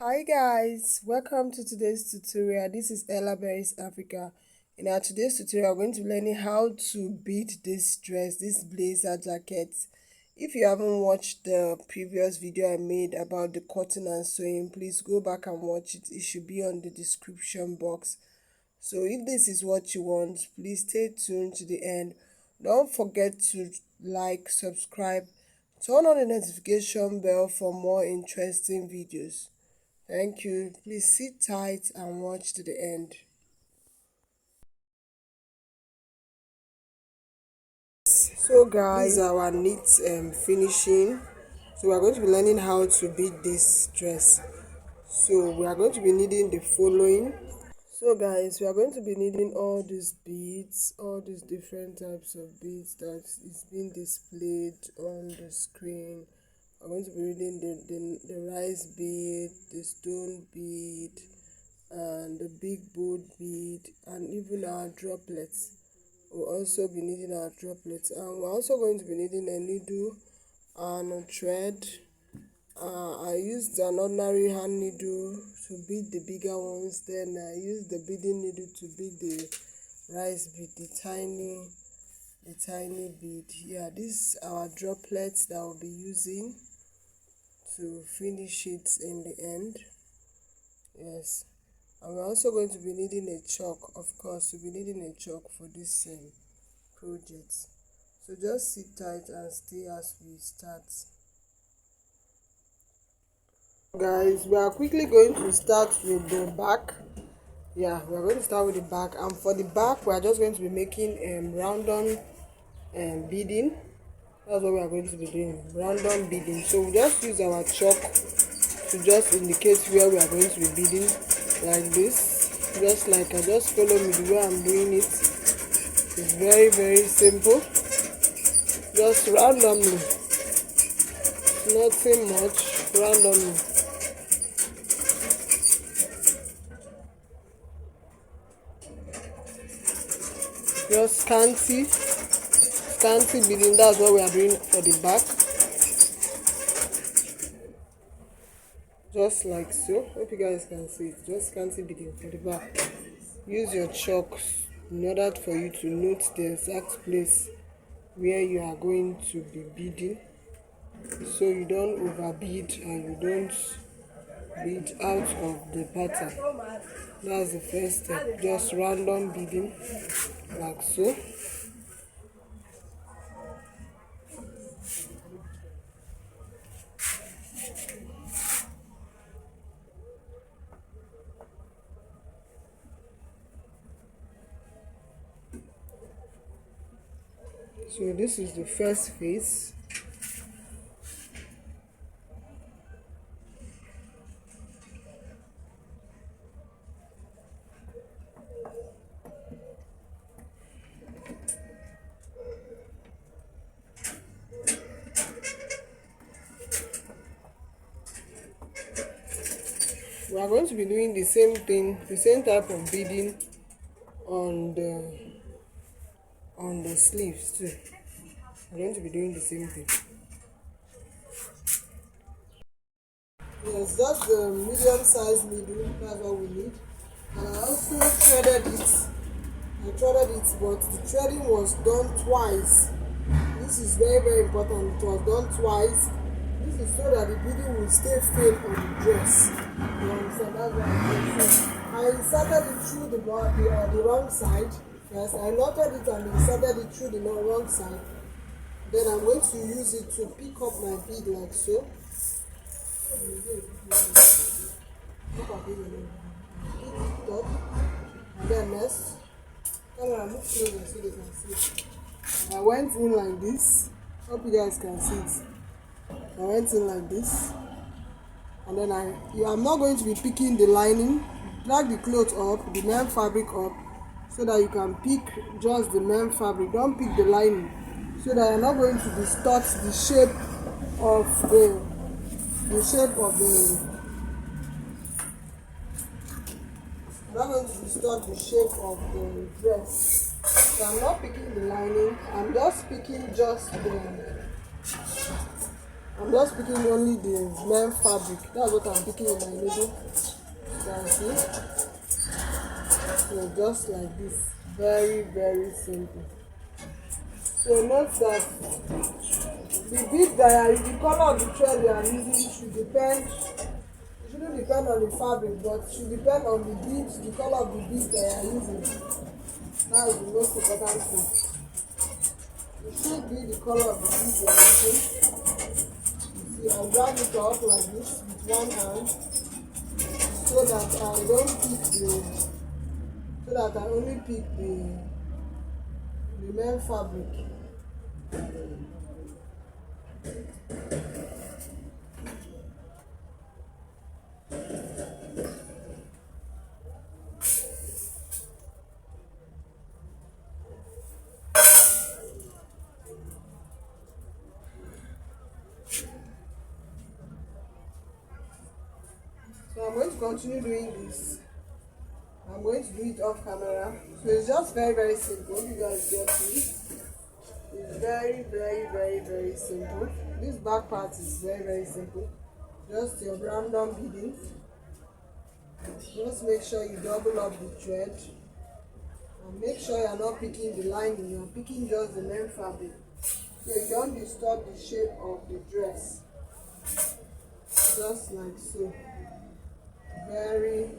Hi guys, welcome to today's tutorial. This is ellaberies Africa. In our today's tutorial, we're going to be learning how to bead this dress, this blazer jacket. If you haven't watched the previous video I made about the cutting and sewing, please go back and watch it. It should be on the description box. So if this is what you want, please stay tuned to the end. Don't forget to like, subscribe, turn on the notification bell for more interesting videos. Thank you. Please sit tight and watch to the end. So guys, this is our knit finishing. So we are going to be learning how to bead this dress. So we are going to be needing the following. So guys, we are going to be needing all these beads, all these different types of beads that is being displayed on the screen. I'm going to be reading the rice bead, the stone bead, and the big bold bead, and even our droplets. We'll also be needing our droplets, and we're also going to be needing a needle and a thread. I used an ordinary hand needle to bead the bigger ones, then I used the beading needle to bead the rice bead, the tiny bead. Yeah, these are our droplets that we'll be using to finish it in the end. Yes. And we're also going to be needing a chalk. Of course, we'll be needing a chalk for this project. So just sit tight and stay as we start. Guys, we are quickly going to start with the back. Yeah, we are going to start with the back, and for the back we are just going to be making round on beading. That's what we are going to be doing, round on beading. So we just use our chalk to just indicate where we are going to be beading, like this. Just follow me the way I'm doing it. It's very simple. Just randomly, nothing much, randomly. Just scanty beading. That's what we are doing for the back. Just like so. Hope you guys can see it. Just scanty beading for the back. Use your chalks in order for you to note the exact place where you are going to be beading, so you don't overbead and you don't bead out of the pattern. That's the first step. Just random beading, like so. So this is the first phase. We are going to be doing the same thing, the same type of beading on the sleeves too. We're going to be doing the same thing. Yes, just the medium-sized needle. That's what we need. And I also threaded it. But the threading was done twice. This is very important. It was done twice. This is so that the beading will stay firm on the dress. You understand? That's what I did. So I inserted it through the wrong side first. I knotted it and inserted it through the wrong side. Then I'm going to use it to pick up my bead like so. And then next, move closer so they can see. I went in like this. Hope you guys can see it. I went in like this, and then I'm not going to be picking the lining. Drag the cloth up, the main fabric up, so that you can pick just the main fabric. Don't pick the lining, so that you're not going to distort the shape of the I'm not going to distort the shape of the dress. So I'm not picking the lining, I'm just picking just I'm just picking only the main fabric. That's what I'm picking in my needle. You can see. So just like this. Very, very simple. So note that the bead that the color of the thread you are using should depend. It shouldn't depend on the fabric, but should depend on the beads, the color of the bead that you are using. That is the most important thing. It should be the color of the bead you are using. You see, I'll drag it up like this with one hand so that I don't pick the, so that I only pick the main fabric. So I'm going to continue doing this. I'm going to do it off camera. So it's just very, very simple. You guys get it. It's very, very, very, very simple. This back part is very, very simple. Just your random beading. Just make sure you double up the thread. And make sure you're not picking the lining, you're picking just the main fabric. So you don't disturb the shape of the dress. Just like so. Very,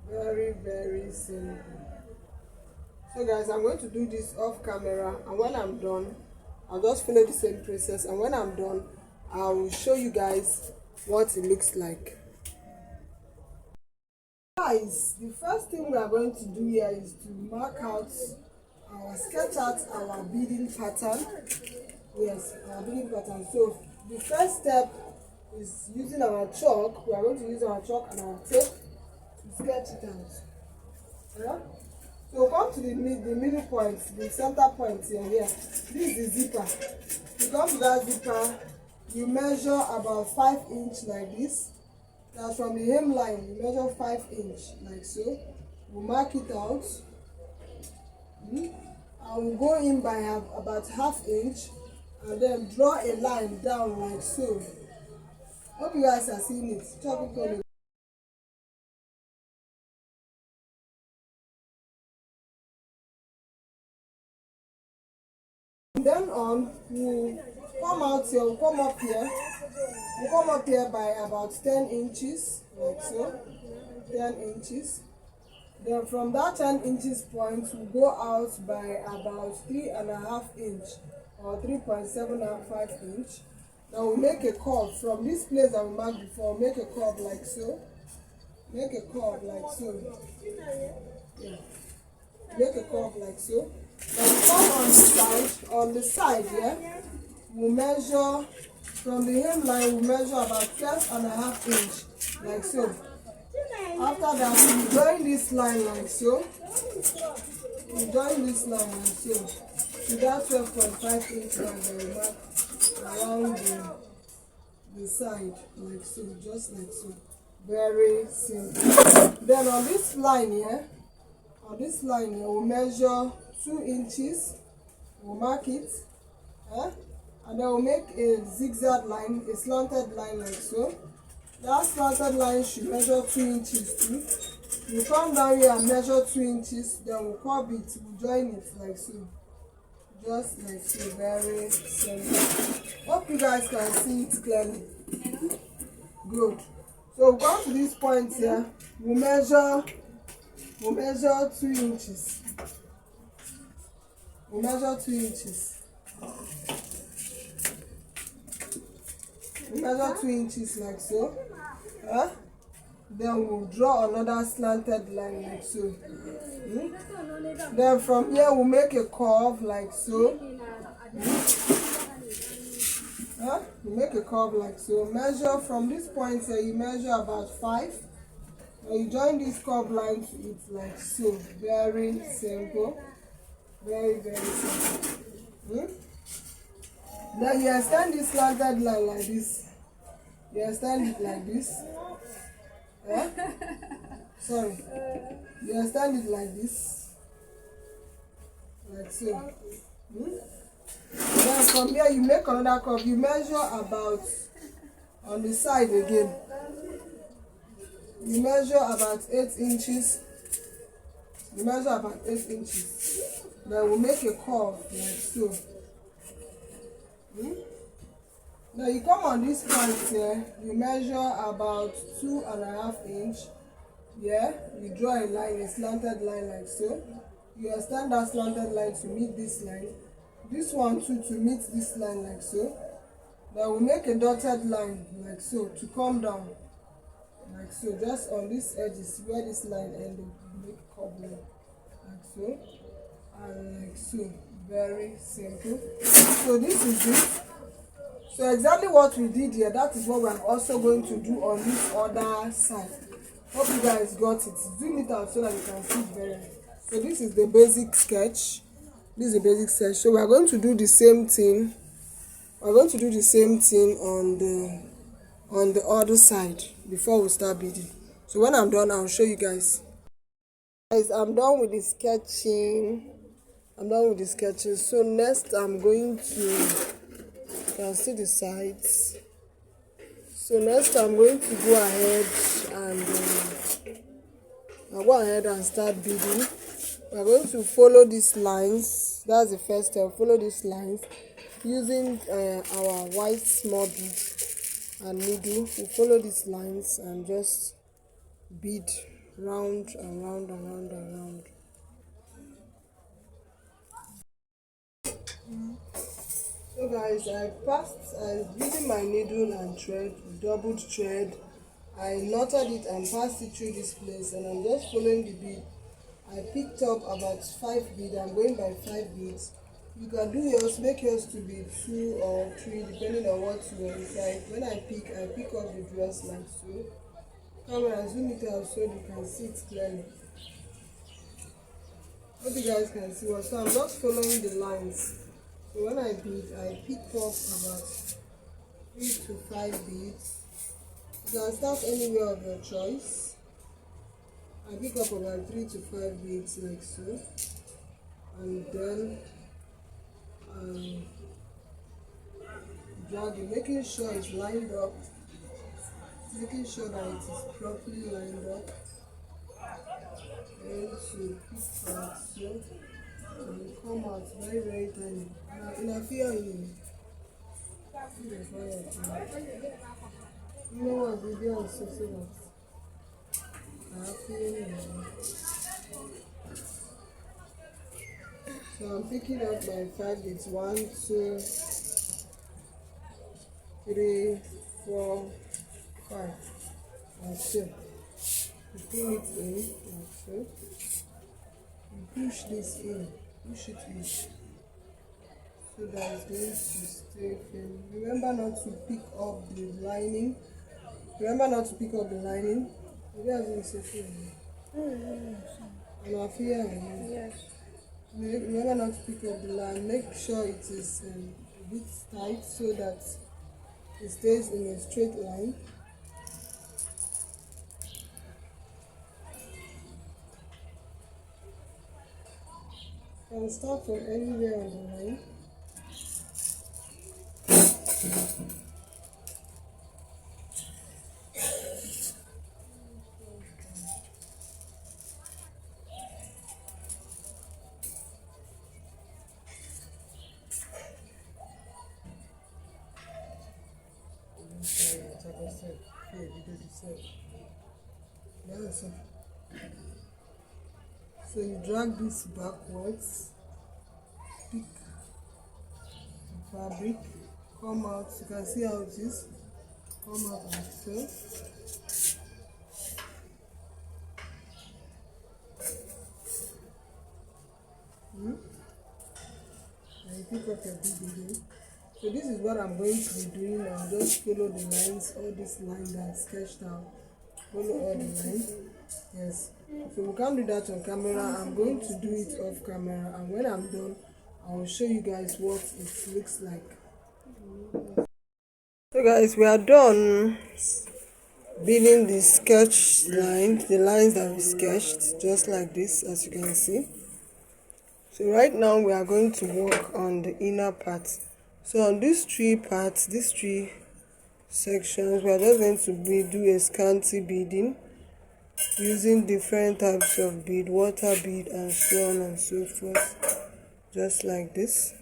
very, very simple. So guys, I'm going to do this off camera, and when I'm done, I'll just follow the same process, and when I'm done, I will show you guys what it looks like. Guys, the first thing we are going to do here is to mark out sketch out our beading pattern. Yes, our beading pattern. So the first step is using our chalk. We are going to use our chalk and our tape to sketch it out. Yeah? So come to the middle point, the center point here. This is the zipper. You come to that zipper, you measure about 5 inch like this. That's from the hemline, you measure 5 inch like so. We'll mark it out. And we'll go in by about ½ inch and then draw a line down like so. Hope you guys are seeing it. Chop it on. Then on, we'll come out here, we'll come up here by about 10 inches, like so, 10 inches. Then from that 10 inches point, we'll go out by about 3.5 inch or 3.75 inch. Now we'll make a curve from this place that we marked before, make a curve like so. Make a curve like so. Yeah. Make a curve like so. Then we come on the side, yeah, we'll measure from the hemline, we'll measure about 12.5 inch, like so. After that, we join this line like so. We join this line like so. To that 12.5 inch line that we mark around the side, like so, just like so. Very simple. Then on this line here, we'll measure 2 inches. We'll mark it, and then we'll make a zigzag line, a slanted line like so. That slanted line should measure 2 inches too. We'll come down here and measure 2 inches, then we'll curve it, we'll join it like so. Just like so, very simple. Hope you guys can see it clearly. Good. So we'll come to this point here, we'll measure 2 inches. We'll measure 2 inches. We measure 2 inches like so. Then we'll draw another slanted line like so. Then from here we'll make a curve like so. You make a curve like so. Measure from this point here, you measure about 5. Now you join this curve line to it like so. Very simple. Very, very simple. Then you extend this slanted line like this. You extend it like this. Sorry. You extend it like this. Like so. Then from here you make another curve. You measure about on the side again. You measure about 8 inches. You measure about 8 inches. Then we'll make a curve like so. Now you come on this point here, you measure about 2.5 inches. Yeah, you draw a line, a slanted line like so. You extend that slanted line to meet this line. This one too to meet this line like so. Then we make a dotted line like so to come down like so. Just on this edges where this line ended, make curve line like so and like so. Very simple. So this is it. So exactly what we did here, that is what we are also going to do on this other side. Hope you guys got it. Zoom it out so that you can see it very well. So this is the basic sketch. This is the basic sketch. So we are going to do the same thing. We're going to do the same thing on the other side before we start beading. So when I'm done, I'll show you guys. Guys, I'm done with the sketching. So next I'm going to, you can see the sides. So next I'm going to go ahead and I'll go ahead and start beading. We're going to follow these lines. That's the first step. Follow these lines using our white small bead and needle. We follow these lines and just bead round and round and round and round. So guys, using my needle and thread, doubled thread, I knotted it and passed it through this place, and I'm just following the bead. I picked up about 5 beads. I'm going by 5 beads. You can do yours, make yours to be 2 or 3 depending on what you want. Like when I pick up the dress like so. Camera, zoom it out so you can see it clearly. Hope you guys can see what. So I'm just following the lines. So when I bead, I pick up about 3 to 5 beads. You can start anywhere of your choice. I pick up about 3 to 5 beads like so, and then drag it, making sure it's lined up, making sure that it is properly lined up. And to pick out so it will come out very, very tiny. And I feel you. You know what, we do also so that I feel you. So I'm picking up my 5 beads. 1, 2, 3, 4, 5. Like so. You pin it in like so. You push this in. Push it in. So that it's going to stay firm. Remember not to pick up the lining. Maybe I didn't say firm. And I feel yes. Remember not to pick up the line. Make sure it is a bit tight so that it stays in a straight line. You can start from anywhere on the line. So you drag this backwards, pick the fabric, come out. You can see how it is. Come out like so. And you pick up your bead again. So this is what I'm going to be doing now. Just follow the lines, all this line that I sketched out. Follow all the lines. Yes. So we can't do that on camera. I'm going to do it off camera, and when I'm done, I will show you guys what it looks like. So guys, we are done beading the sketch line, the lines that we sketched, just like this, as you can see. So right now we are going to work on the inner part. So on these three parts, these three sections, we are just going to do a scanty beading using different types of bead, water bead and so on and so forth, just like this,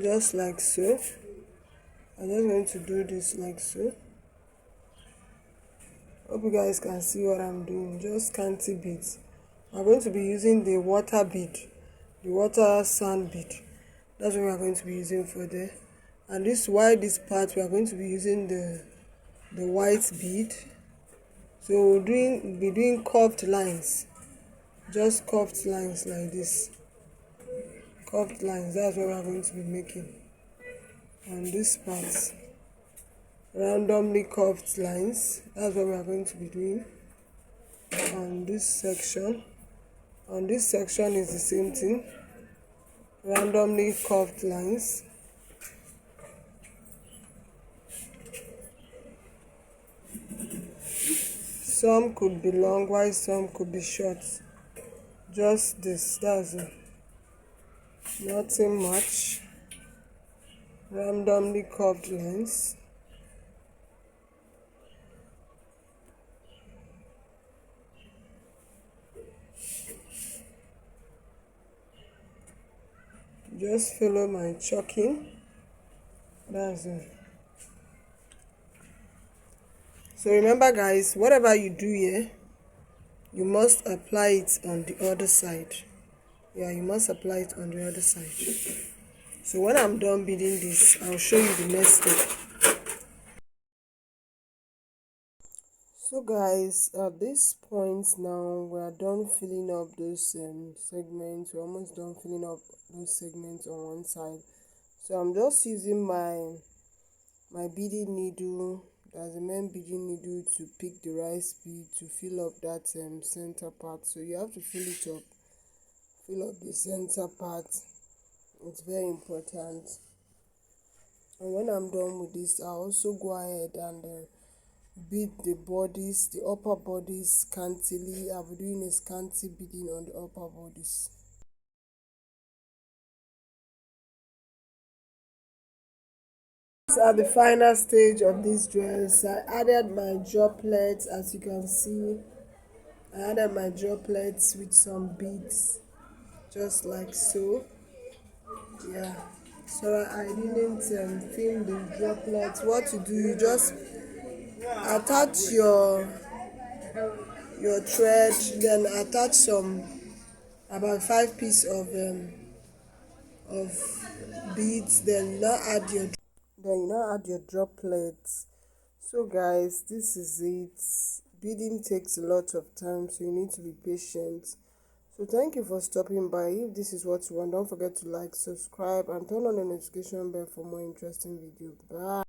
just like so. I'm just going to do this like so. Hope you guys can see what I'm doing. Just scanty beads. I'm going to be using the water bead, the water sand bead. That's what we are going to be using for there. And this this part we are going to be using the white bead. So we'll be doing curved lines, just curved lines like this. Curved lines, that's what we are going to be making on this part. Randomly curved lines, that's what we are going to be doing on this section. On this section is the same thing, randomly curved lines. Some could be long while some could be short. Just this, that's it. Nothing much. Randomly curved lines. Just follow my chalking. That's it. So remember guys, whatever you do here, you must apply it on the other side. Yeah, you must apply it on the other side. So when I'm done beading this, I'll show you the next step. So guys, at this point now, we are done filling up those segments. We're almost done filling up those segments on one side. So I'm just using my beading needle, as a main beading needle, to pick the right speed to fill up that center part. So you have to fill it up, fill up the center part. It's very important. And when I'm done with this, I'll also go ahead and bead the bodies, the upper bodies scantily. I'll be doing a scanty beading on the upper bodies. At the final stage of this dress, I added my droplets. As you can see, I added my droplets with some beads, just like so. Yeah, so I didn't film the droplets. What to do, you just attach your thread, then attach some about 5 pieces of beads, then you now add your droplets. So guys, this is it. Beading takes a lot of time, so you need to be patient. So thank you for stopping by. If this is what you want, don't forget to like, subscribe and turn on the notification bell for more interesting videos. Bye.